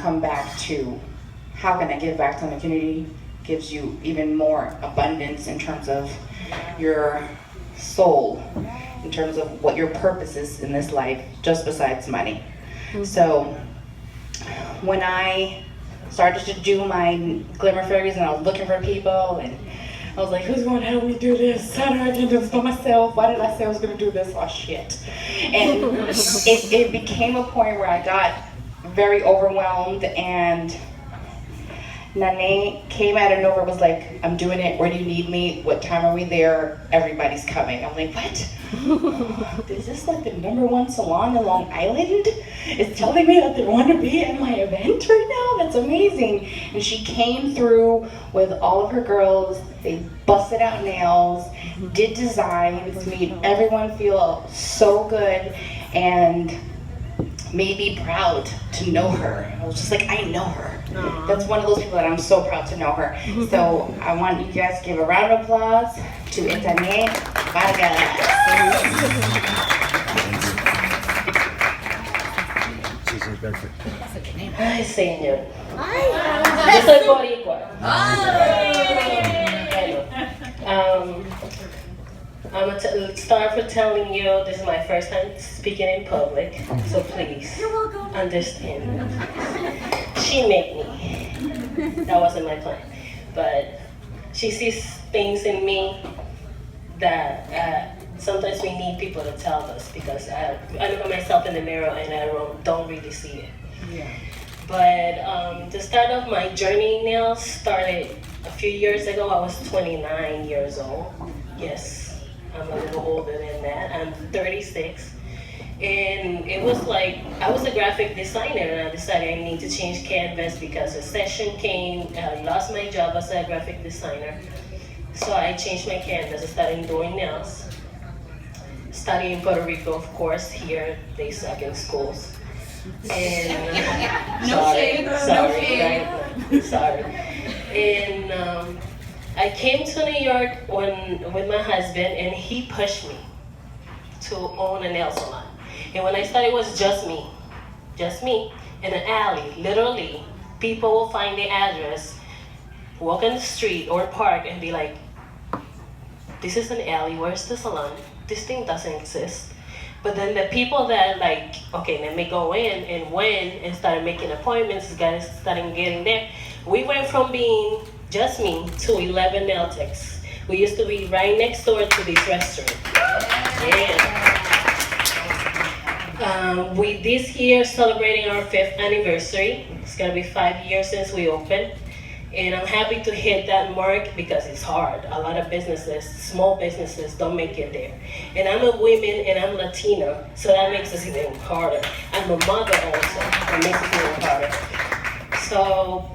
come back to how can I give back to the community gives you even more abundance in terms of your soul, in terms of what your purpose is in this life, just besides money. So when I started to do my Glimmer Fairies and I was looking for people and I was like, who's going to help me do this? How do I do this by myself? Why did I say I was going to do this? Oh, shit. And it became a point where I got very overwhelmed, and Nane came out of nowhere, was like, I'm doing it. Where do you need me? What time are we there? Everybody's coming. I'm like, what? Is this like the #1 salon in Long Island? It's telling me that they want to be at my event right now? That's amazing. And she came through with all of her girls. They busted out nails, did designs, made everyone feel so good, and made me proud to know her. I was just like, I know her. Aww. That's one of those people that I'm so proud to know her. So I want you guys to give a round of applause to Ettennae Vargas. Ay, señor. Yo soy boricua. I'm going to start for telling you this is my first time speaking in public, so please understand. She made me. That wasn't my plan. But she sees things in me that sometimes we need people to tell us, because I look at myself in the mirror and I don't really see it. Yeah. But the start of my journey in nails started a few years ago. I was 29 years old. Yes. I'm a little older than that. I'm 36. And it was like, I was a graphic designer and I decided I need to change canvas because recession came. I lost my job as a graphic designer. So I changed my canvas. I started doing nails. Studying in Puerto Rico, of course. Here, they suck in schools. And sorry. And I came to New York with my husband, and he pushed me to own a nail salon. And when I started, it was just me in an alley. Literally, people will find the address, walk on the street or park, and be like, "This is an alley. Where's the salon? This thing doesn't exist." But then the people that like, okay, let me go in and went and started making appointments, guys started getting there. We went from being just me to 11 nail techs. We used to be right next door to this restaurant. Yeah. We this year celebrating our 5th anniversary. It's gonna be 5 years since we opened. And I'm happy to hit that mark because it's hard. A lot of businesses, small businesses, don't make it there. And I'm a woman and I'm Latina, so that makes us even harder. I'm a mother also, that makes it even harder. So,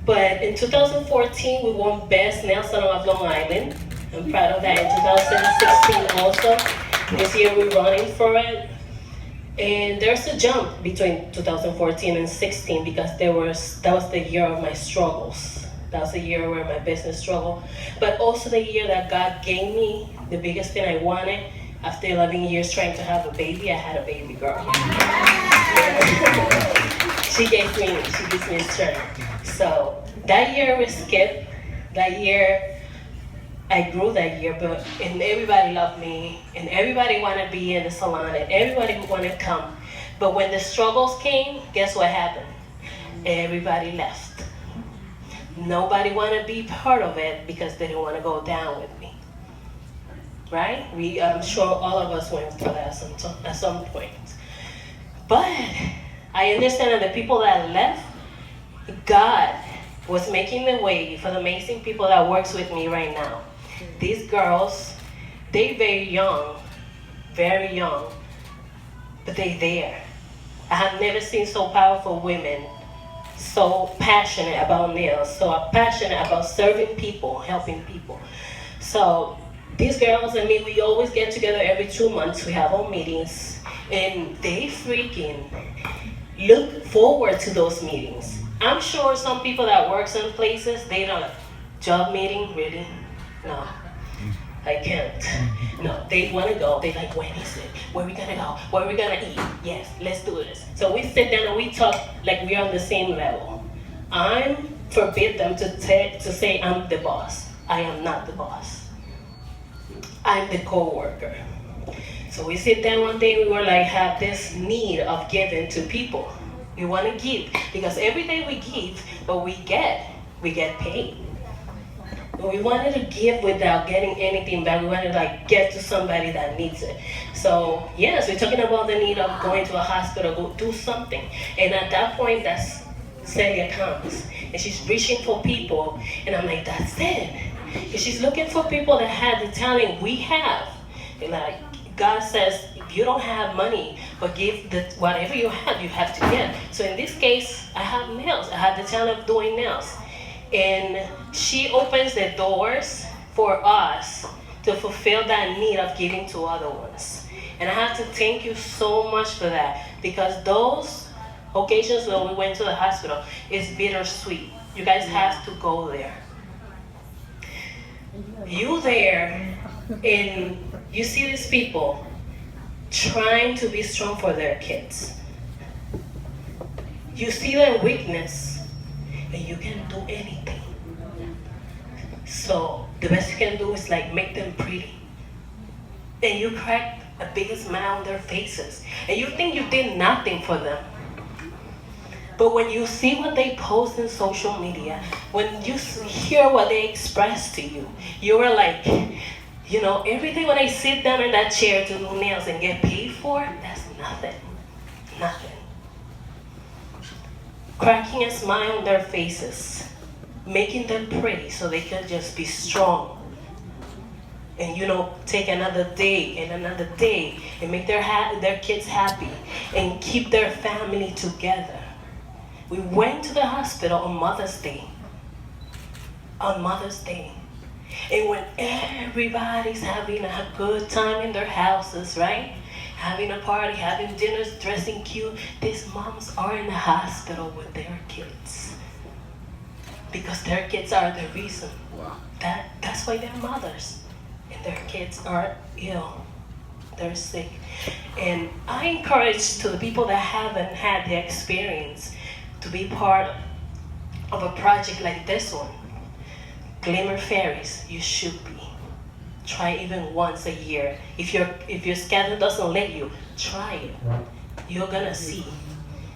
but in 2014, we won Best Nail Salon of Long Island. I'm proud of that. In 2016 also. This year we're running for it. And there's a jump between 2014 and 16 because that was the year of my struggles. That was the year where my business struggled. But also the year that God gave me the biggest thing I wanted. After 11 years trying to have a baby, I had a baby girl. She gives me strength. So that year we skipped. That year, I grew that year, and everybody loved me, and everybody wanted to be in the salon, and everybody wanted to come. But when the struggles came, guess what happened? Everybody left. Nobody wanted to be part of it because they didn't want to go down with me. Right? I'm sure all of us went through that at some point. But I understand that the people that left, God was making the way for the amazing people that works with me right now. These girls, they very young, but they there. I have never seen so powerful women, so passionate about nails, so passionate about serving people, helping people. So these girls and me, we always get together every 2 months. We have our meetings, and they freaking look forward to those meetings. I'm sure some people that work some places, they don't, job meeting, really? No. I can't. No, they want to go. They like, when is it? Where we gonna go? Where we gonna eat? Yes, let's do this. So we sit down and we talk like we're on the same level. I'm forbid them to say I'm the boss. I am not the boss. I'm the co-worker. So we sit down one day, we were like, have this need of giving to people. We want to give, because every day we give, but we get paid. But we wanted to give without getting anything back. We wanted to like get to somebody that needs it. So yes, we're talking about the need of going to a hospital, go do something. And at that point, that's Celia comes. And she's reaching for people, and I'm like, that's it. And she's looking for people that have the talent we have. And like, God says, if you don't have money, but give whatever you have to give. So in this case, I have nails. I have the talent of doing nails. And she opens the doors for us to fulfill that need of giving to other ones. And I have to thank you so much for that, because those occasions when we went to the hospital is bittersweet. You guys have to go there. You there, and you see these people trying to be strong for their kids. You see their weakness, and you can do anything. So the best you can do is like make them pretty. And you crack a big smile on their faces. And you think you did nothing for them. But when you see what they post in social media, when you hear what they express to you, you are like, you know, everything when I sit down in that chair to do nails and get paid for, that's nothing. Nothing. Cracking a smile on their faces, making them pretty so they can just be strong. And you know, take another day and another day and make their kids happy and keep their family together. We went to the hospital on Mother's Day. On Mother's Day. And when everybody's having a good time in their houses, right? Having a party, having dinners, dressing cute, these moms are in the hospital with their kids. Because their kids are the reason. Wow. That's why they're mothers. And their kids are ill. They're sick. And I encourage to the people that haven't had the experience to be part of a project like this one. Glimmer Fairies, you should be. Try even once a year. If your schedule doesn't let you, try it. You're gonna see.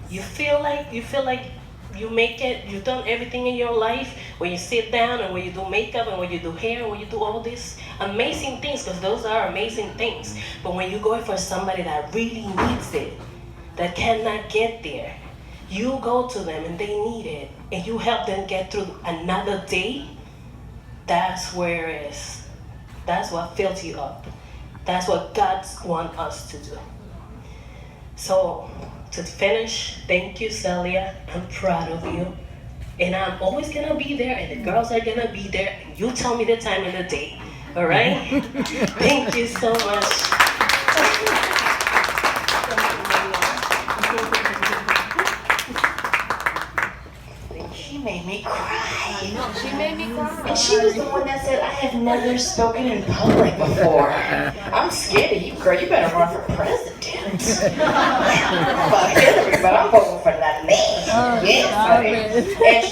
You feel like you make it, you've done everything in your life when you sit down and when you do makeup and when you do hair and when you do all these amazing things, because those are amazing things. But when you go for somebody that really needs it, that cannot get there, you go to them and they need it, and you help them get through another day, that's where it is. That's what fills you up. That's what God wants us to do. So, to finish, thank you, Celia. I'm proud of you. And I'm always gonna be there, and the girls are gonna be there. And you tell me the time of the day, all right? Thank you so much. She made me cry. No, she made me cry. And she was the one that said, I have never spoken in public before. I'm scared of you, girl. You better run for president. Fuck Hillary, but I'm voting for that man. Oh, yes, sorry. honey. And she